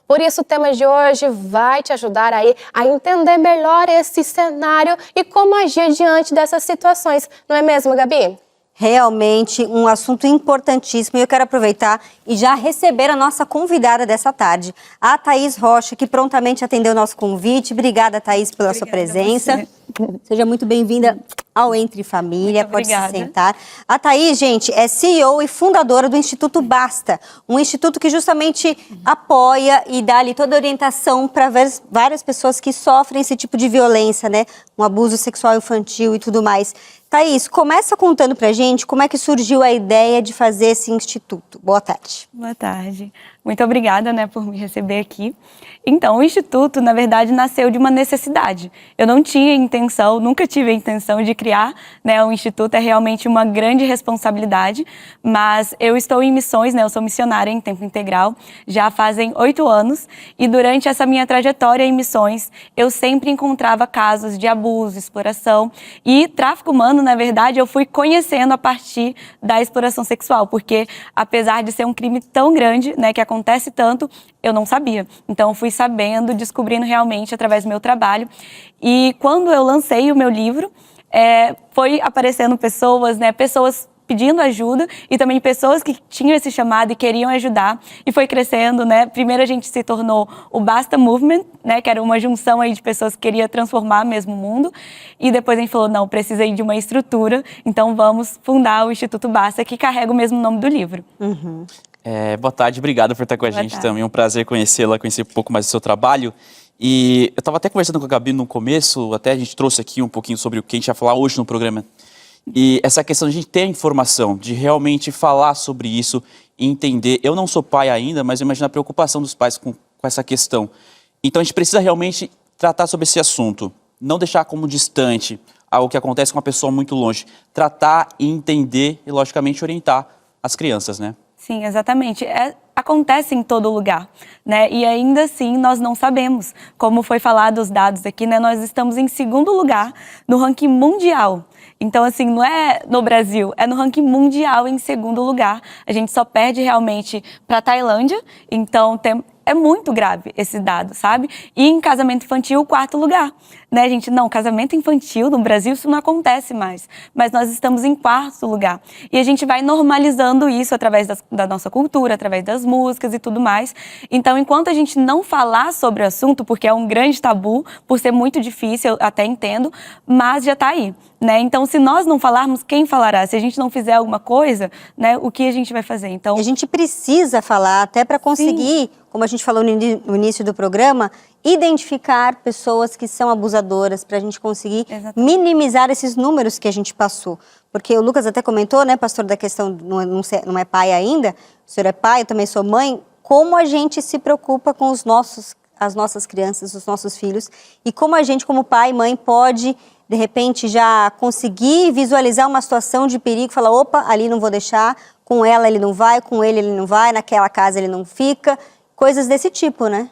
Por isso, o tema de hoje vai te ajudar aí a entender melhor esse cenário e como agir diante dessas situações. Não é mesmo, Gabi? Realmente um assunto importantíssimo e eu quero aproveitar e já receber a nossa convidada dessa tarde, a Thaís Rocha, que prontamente atendeu o nosso convite. Obrigada, Thaís, pela sua presença. Seja muito bem-vinda ao Entre Família, muito pode obrigada. se sentar. A Thaís, gente, é CEO e fundadora do Instituto Basta, um instituto que justamente apoia e dá ali toda a orientação para várias pessoas que sofrem esse tipo de violência, né? Um abuso sexual infantil e tudo mais. Thaís, começa contando pra gente como é que surgiu a ideia de fazer esse instituto. Boa tarde. Boa tarde. Muito obrigada, né, por me receber aqui. Então, o Instituto, na verdade, nasceu de uma necessidade. Eu não tinha intenção, nunca tive a intenção de criar, né, um Instituto. É realmente uma grande responsabilidade, mas eu estou em missões, né, eu sou missionária em tempo integral, já fazem 8 anos, e durante essa minha trajetória em missões, eu sempre encontrava casos de abuso, exploração e tráfico humano. Na verdade, eu fui conhecendo a partir da exploração sexual, porque apesar de ser um crime tão grande, né, que acontece tanto, eu não sabia. Então, eu fui sabendo, descobrindo realmente através do meu trabalho. E quando eu lancei o meu livro, foi aparecendo pessoas, né, pessoas pedindo ajuda e também pessoas que tinham esse chamado e queriam ajudar, e foi crescendo, né? Primeiro a gente se tornou o Basta Movement, né? Que era uma junção aí de pessoas que queriam transformar mesmo o mundo, e depois a gente falou, não, precisa aí de uma estrutura, então vamos fundar o Instituto Basta, que carrega o mesmo nome do livro. Uhum. Boa tarde, obrigado por estar com a gente também, um prazer conhecê-la, conhecer um pouco mais do seu trabalho. E eu estava até conversando com a Gabi no começo, até a gente trouxe aqui um pouquinho sobre o que a gente ia falar hoje no programa. E essa questão de a gente ter a informação, de realmente falar sobre isso e entender. Eu não sou pai ainda, mas eu imagino a preocupação dos pais com essa questão. Então a gente precisa realmente tratar sobre esse assunto, não deixar como distante, algo que acontece com uma pessoa muito longe. Tratar e entender e, logicamente, orientar as crianças, né? Sim, exatamente. Acontece em todo lugar, né? E ainda assim nós não sabemos. Como foi falado os dados aqui, né? Nós estamos em 2º lugar no ranking mundial. Então, assim, não é no Brasil, é no ranking mundial em 2º lugar. A gente só perde realmente para a Tailândia, então é muito grave esse dado, sabe? E em casamento infantil, 4º lugar, né, gente? Não, casamento infantil no Brasil isso não acontece mais, mas nós estamos em 4º lugar. E a gente vai normalizando isso através da nossa cultura, através das músicas e tudo mais. Então, enquanto a gente não falar sobre o assunto, porque é um grande tabu, por ser muito difícil, eu até entendo, mas já está aí, né? Então, se nós não falarmos, quem falará? Se a gente não fizer alguma coisa, né, o que a gente vai fazer? Então, a gente precisa falar até para conseguir, como a gente falou no início do programa, identificar pessoas que são abusadoras, para a gente conseguir minimizar esses números que a gente passou. Porque o Lucas até comentou, né, pastor, da questão, não é pai ainda, o senhor é pai, eu também sou mãe, como a gente se preocupa com as nossas crianças, os nossos filhos, e como a gente, como pai e mãe, pode, de repente, já conseguir visualizar uma situação de perigo, falar, opa, ali não vou deixar, com ela ele não vai, com ele não vai, naquela casa ele não fica, coisas desse tipo, né?